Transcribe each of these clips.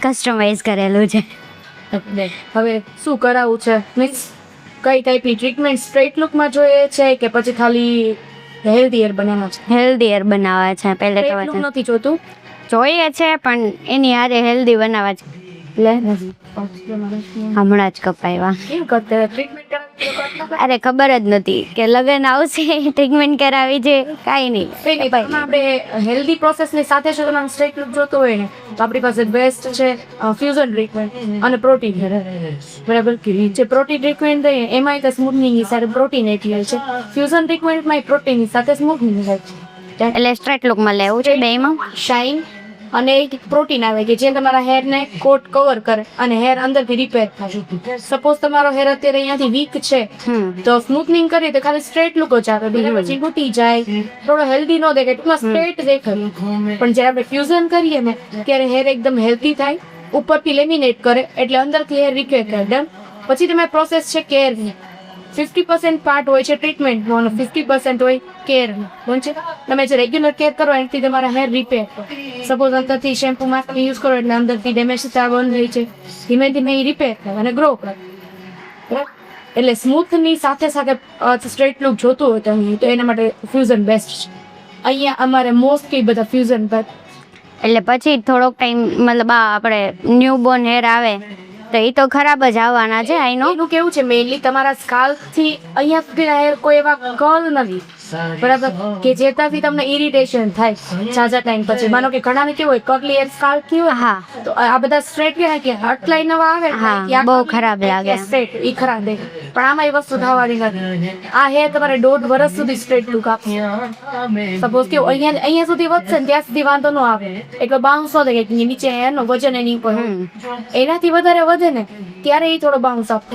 Customise કરેલું છે. હવે શું કરાવવું છે, મીન્સ કઈ ટાઈપની ટ્રીટમેન્ટ સ્ટ્રેટ લુકમાં જોઈએ છે કે પછી ખાલી હેલ્ધી હેર બનાવવા છે? હેલ્ધી હેર બનાવવા છે પહેલે તો સ્ટ્રેટ લુક નથી જોતું. જોઈએ છે પણ એની હારે હેલ્ધી બનાવવા છે. લે હમણાં જ કપાવ્યા. કેમ કરતે ટ્રીટમેન્ટ કરાવી? અરે ખબર જ નથી કે લગન આવશે ટ્રીટમેન્ટ કરાવી છે કાંઈ નહીં. આપણે હેલ્ધી પ્રોસેસની સાથે જો તમારે સ્ટ્રેટ લુક જોતો હોય ને તો આપણી પાસે બેસ્ટ છે ફ્યુઝન ટ્રીટમેન્ટ અને પ્રોટીન હેર. બરાબર. જે પ્રોટીન ટ્રીટમેન્ટ દઈએ એમાંય તો સ્મૂથનિંગની સાથે પ્રોટીન એટલી હોય છે. ફ્યુઝન ટ્રીટમેન્ટમાં પ્રોટીનની સાથે સ્મૂથનિંગ હોય છે. એટલે સ્ટ્રેટ લુકમાં લેવું છે બેયમાં. શાઇન અને એક પ્રોટીન આવે કે જે તમારા હેરને કોટ કવર કરે અને હેર અંદરથી રિપેર થાય. સપોઝ તમારો હેર અત્યારે અહીંયાથી વીક છે તો સ્મૂથનિંગ કરીએ તો ખાલી સ્ટ્રેટ લુક જ આવે, બીજા પછી તૂટી જાય, થોડો હેલ્ધી ન દેખાય, ટૂંકમાં સ્ટ્રેટ દેખાય. પણ જ્યારે આપણે ફ્યુઝન કરીએ ને ત્યારે હેર એકદમ હેલ્ધી થાય, ઉપરથી લેમિનેટ કરે એટલે અંદરથી હેર રિપેર કરે. ડન. પછી તમારી પ્રોસેસ છે કેરની. 50% પાર્ટ હોય છે ટ્રીટમેન્ટનો અને 50% હોય કેરનો. બરાબર છે. તમે જે રેગ્યુલર કેર કરો એનાથી તમારા હેર રિપેર. સપોઝ અંદરથી શેમ્પુ માસ્ક યુઝ કરો એટલે અંદરથી ડેમેજ થતા બંધ થઈ છે, ધીમે ધીમે એ રિપેર થાય અને ગ્રો કરે. એટલે સ્મૂથની સાથે સાથે સ્ટ્રેટ લુક જોતું હોય તો એના માટે ફ્યુઝન બેસ્ટ છે. અહીંયા અમારે મોસ્ટલી બધા ફ્યુઝન પર. એટલે પછી થોડોક ટાઈમ મતલબ આપણે ન્યૂ બોર્ન હેર આવે તો એ તો ખરાબ જ આવવાના છે. આઈનો એનું કેવું છે મેઇનલી તમારા સ્કાલ્પથી અહીંયા સુધીના હેર કોઈ એવા કર્લ નથી, બરાબર, કે જેનાથી તમને ઇરિટેશન થાય ઝાઝા ટાઈમ પછી. માનો કે ઘણાને કેવું હોય કર્લી હેર સ્કાલ્પ થી હોય, હા, તો આ બધા સ્ટ્રેટ કે કે આઉટલાઈન નવા આવે હા, બહુ ખરાબ લાગે. સ્ટ્રેટ ઈ ખરાબ દેખાય. પણ આમાં એ વસ્તુ થવાની નથી. આ હેર તમારે 1.5 વર્ષ સુધી સ્ટ્રેટ લુક આપશે. સપોઝ કે અહીંયા સુધી વધશે ને ત્યાં સુધી વાંધો ન આવે, એટલે બાઉન્સ ન થાય કે નીચે હેરનો વજન એની ઉપર એનાથી વધારે વધે ને ત્યારે એ થોડો બાઉન્સ આપે.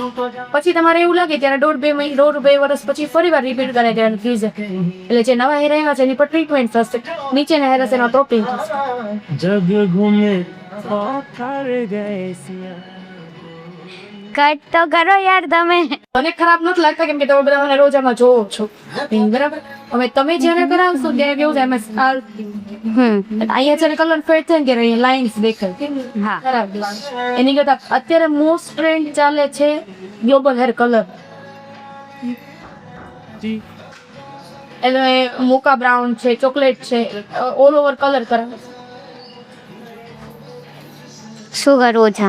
પછી તમારે એવું લાગે ત્યારે 1.5-2 વર્ષ પછી ફરી વાર રિપીટ કરે ત્યારે ફ્યુઝન. એટલે જે નવા હેર આવ્યા છે એની પર ટ્રીટમેન્ટ થશે, નીચેના હેર હશે એમાં પ્રોટીન થશે. કટ તો કરો યાર તમે. મને ખરાબ નથી લાગતા કેમ કે તમે બધા મને રોજ આમાં જોવો છો, બરાબર. હવે તમે જ્યારે કરાવશો ત્યારે કેવું થાય, અહીંયા જ્યારે કલર ફેડ થાય ને ત્યારે અહીંયા લાઇન્સ દેખાય. હા, ખરાબ એની કરતા અત્યારે મોસ્ટ ટ્રેન્ડ ચાલે છે ગ્લોબલ હેર કલર. એટલે મોકા બ્રાઉન છે, ચોકલેટ છે, ઓલ ઓવર કલર કરાવે. શું કરવું છે?